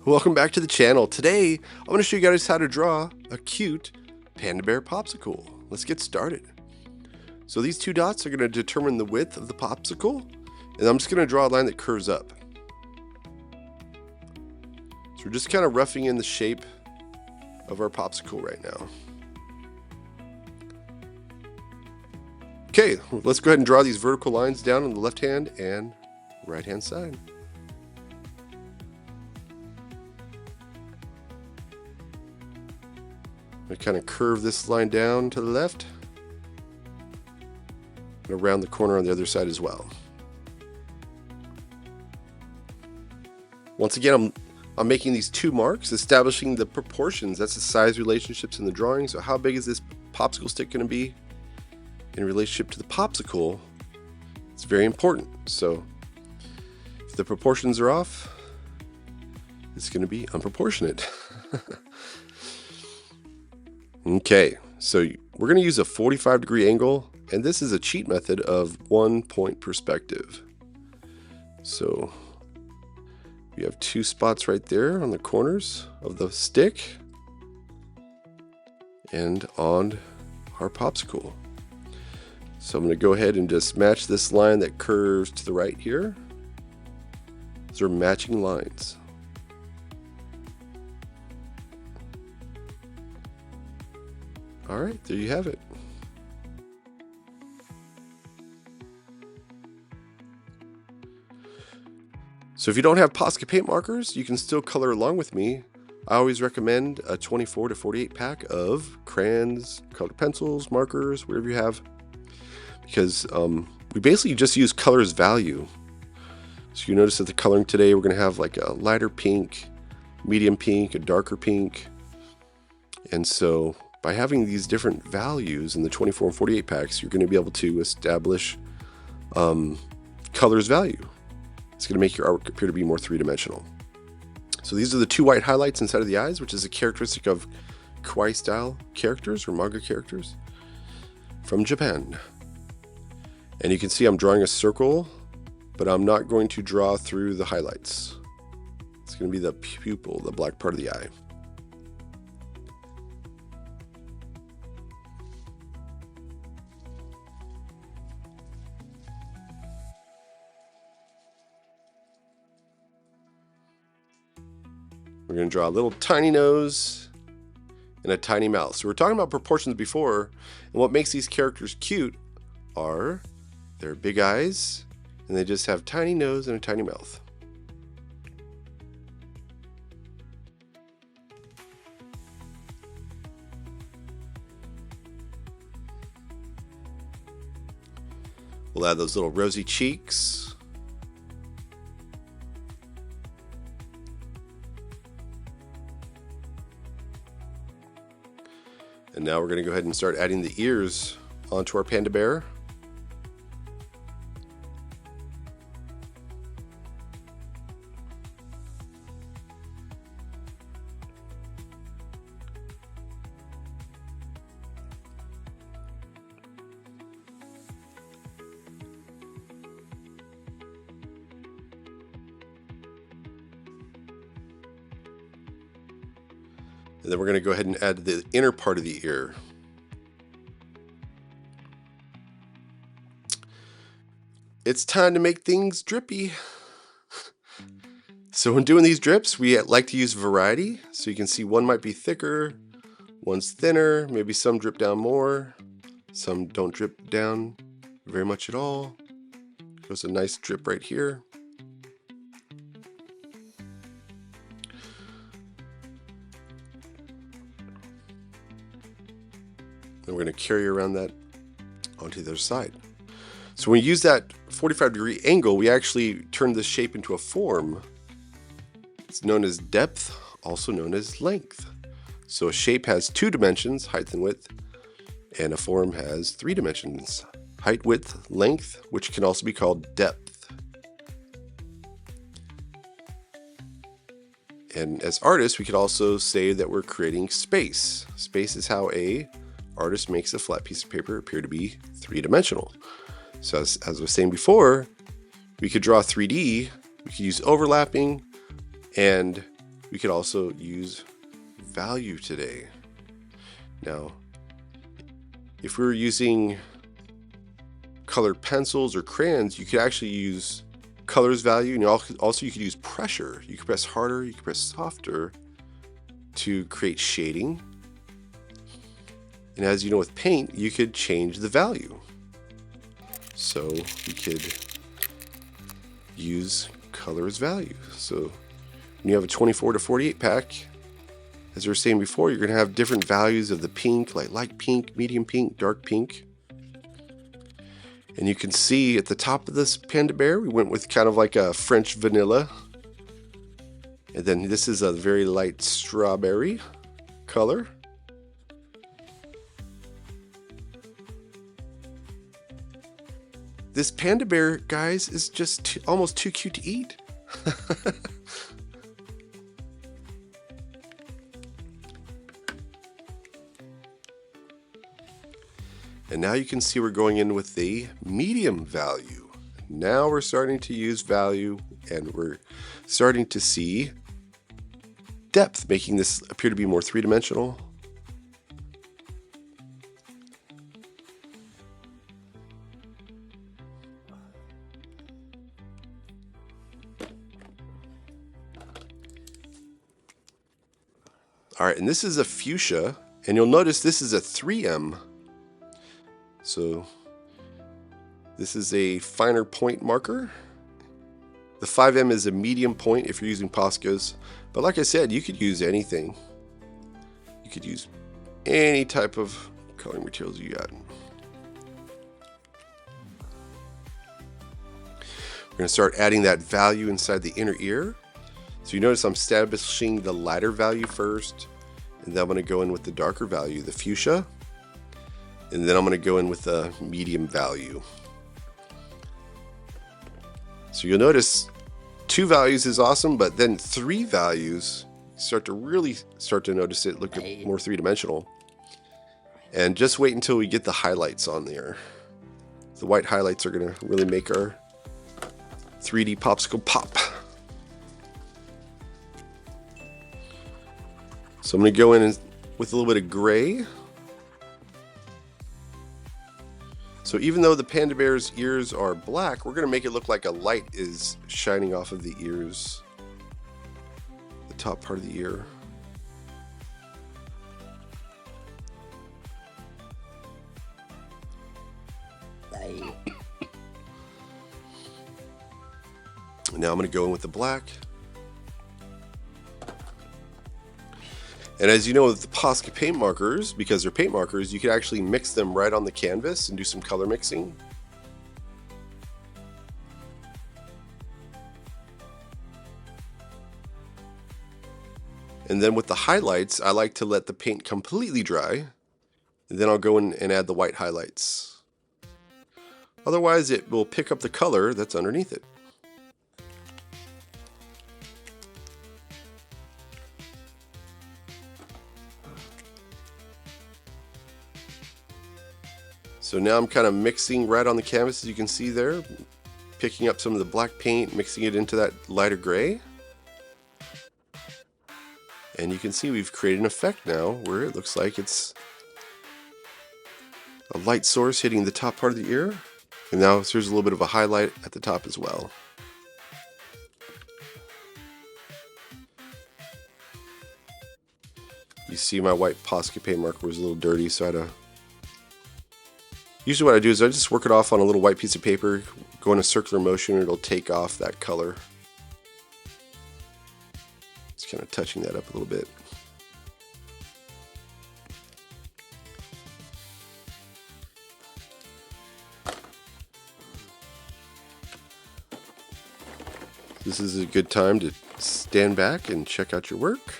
Welcome back to the channel. Today, I'm going to show you guys how to draw a cute panda bear popsicle. Let's get started. So these two dots are going to determine the width of the popsicle, and I'm just going to draw a line that curves up. So we're just kind of roughing in the shape of our popsicle right now. Okay, let's go ahead and draw these vertical lines down on the left hand and right hand side. I kind of curve this line down to the left and around the corner on the other side as well. Once again, I'm making these two marks, establishing the proportions. That's the size relationships in the drawing. So how big is this popsicle stick going to be in relationship to the popsicle? It's very important. So if the proportions are off, it's going to be unproportionate. Okay, so we're going to use a 45-degree angle, and this is a cheat method of 1-point perspective. So we have two spots right there on the corners of the stick and on our popsicle. So I'm going to go ahead and just match this line that curves to the right here. These are matching lines. All right, there you have it. So if you don't have Posca paint markers, you can still color along with me. I always recommend a 24 to 48 pack of crayons, colored pencils, markers, whatever you have, because we basically just use color as value. So you notice that the coloring today, we're going to have like a lighter pink, medium pink, a darker pink, and so by having these different values in the 24 and 48 packs, you're going to be able to establish color's value. It's going to make your artwork appear to be more three-dimensional. So these are the two white highlights inside of the eyes, which is a characteristic of kawaii-style characters or manga characters from Japan. And you can see I'm drawing a circle, but I'm not going to draw through the highlights. It's going to be the pupil, the black part of the eye. We're going to draw a little tiny nose and a tiny mouth. So we're talking about proportions before, and what makes these characters cute are their big eyes, and they just have tiny nose and a tiny mouth. We'll add those little rosy cheeks. And now we're going to go ahead and start adding the ears onto our panda bear. And then we're going to go ahead and add the inner part of the ear. It's time to make things drippy. So when doing these drips, we like to use variety. So you can see one might be thicker, one's thinner, maybe some drip down more, some don't drip down very much at all. There's a nice drip right here. And we're going to carry around that onto the other side. So when we use that 45-degree angle, we actually turn this shape into a form. It's known as depth, also known as length. So a shape has two dimensions, height and width, and a form has three dimensions, height, width, length, which can also be called depth. And as artists, we could also say that we're creating space. Space is how a artist makes a flat piece of paper appear to be three-dimensional. So as I was saying before, we could draw 3D, we could use overlapping, and we could also use value today. Now, if we were using colored pencils or crayons, you could actually use colors value, and also you could use pressure. You could press harder, you could press softer to create shading. And as you know, with paint, you could change the value. So we could use colors value. So when you have a 24 to 48 pack, as we were saying before, you're going to have different values of the pink, like light pink, medium pink, dark pink. And you can see at the top of this panda bear, we went with kind of like a French vanilla. And then this is a very light strawberry color. This panda bear, guys, is just almost too cute to eat. And now you can see we're going in with the medium value. Now we're starting to use value, and we're starting to see depth, making this appear to be more three-dimensional. All right, and this is a fuchsia, and you'll notice this is a 3M. So this is a finer point marker. The 5M is a medium point if you're using Poscas, but like I said, you could use anything. You could use any type of coloring materials you got. We're going to start adding that value inside the inner ear. So you notice I'm establishing the lighter value first, and then I'm going to go in with the darker value, the fuchsia, and then I'm going to go in with the medium value. So you'll notice 2 values is awesome, but then 3 values start to notice it look more three-dimensional. And just wait until we get the highlights on there. The white highlights are going to really make our 3D popsicle pop. So I'm going to go in with a little bit of gray. So even though the panda bear's ears are black, we're going to make it look like a light is shining off of the ears, the top part of the ear. Now I'm going to go in with the black. And as you know, with the Posca paint markers, because they're paint markers, you can actually mix them right on the canvas and do some color mixing. And then with the highlights, I like to let the paint completely dry, and then I'll go in and add the white highlights. Otherwise, it will pick up the color that's underneath it. So now I'm kind of mixing right on the canvas, as you can see there, picking up some of the black paint, mixing it into that lighter gray. And you can see we've created an effect now where it looks like it's a light source hitting the top part of the ear. And now there's a little bit of a highlight at the top as well. You see my white Posca paint marker was a little dirty, so I had to... Usually what I do is I just work it off on a little white piece of paper, go in a circular motion, and it'll take off that color. Just kind of touching that up a little bit. This is a good time to stand back and check out your work.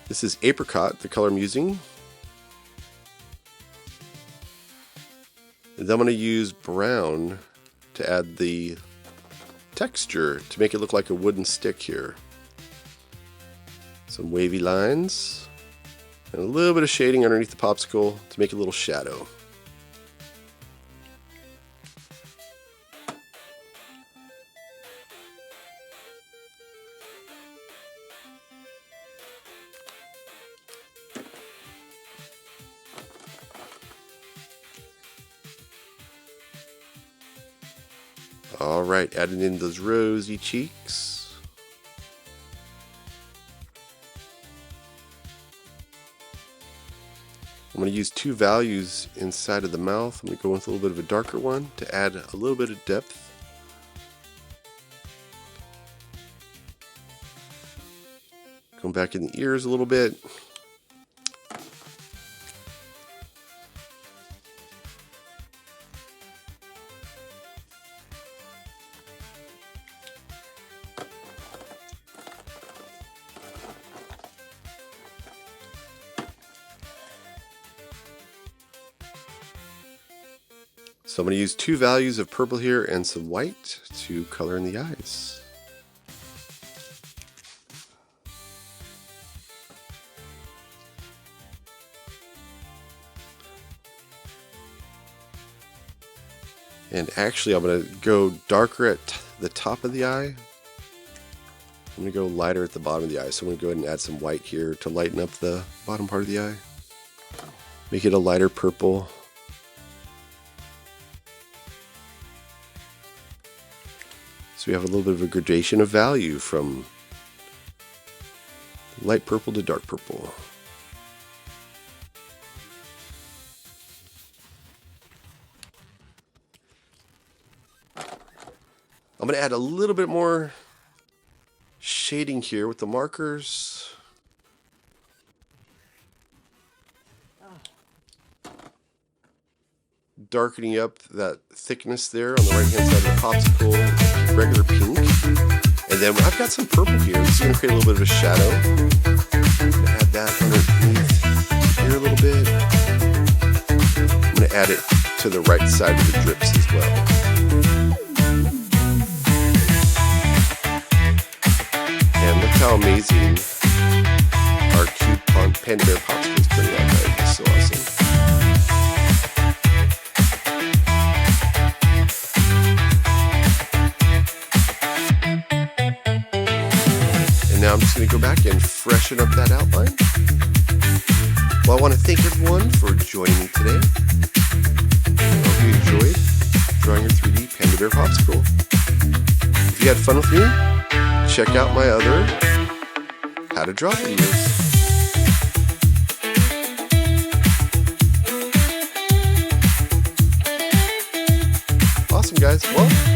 This is apricot, the color I'm using. And then I'm going to use brown to add the texture to make it look like a wooden stick here. Some wavy lines and a little bit of shading underneath the popsicle to make a little shadow. Alright, adding in those rosy cheeks. I'm going to use two values inside of the mouth. I'm going to go with a little bit of a darker one to add a little bit of depth. Going back in the ears a little bit. So I'm going to use two values of purple here and some white to color in the eyes. And actually, I'm going to go darker at the top of the eye. I'm going to go lighter at the bottom of the eye. So I'm going to go ahead and add some white here to lighten up the bottom part of the eye. Make it a lighter purple. So we have a little bit of a gradation of value from light purple to dark purple. I'm going to add a little bit more shading here with the markers. Darkening up that thickness there on the right hand side of the popsicle, regular pink. And then I've got some purple here. This is going to create a little bit of a shadow. I'm going to add that underneath here a little bit. I'm going to add it to the right side of the drips as well. And look how amazing our Cute Panda Bear Popsicle is turning out, guys. It's so awesome. Now I'm just going to go back and freshen up that outline. Well, I want to thank everyone for joining me today. I hope you enjoyed drawing your 3D Panda Bear Popsicle. If you had fun with me, check out my other How to Draw videos. Awesome, guys. Well,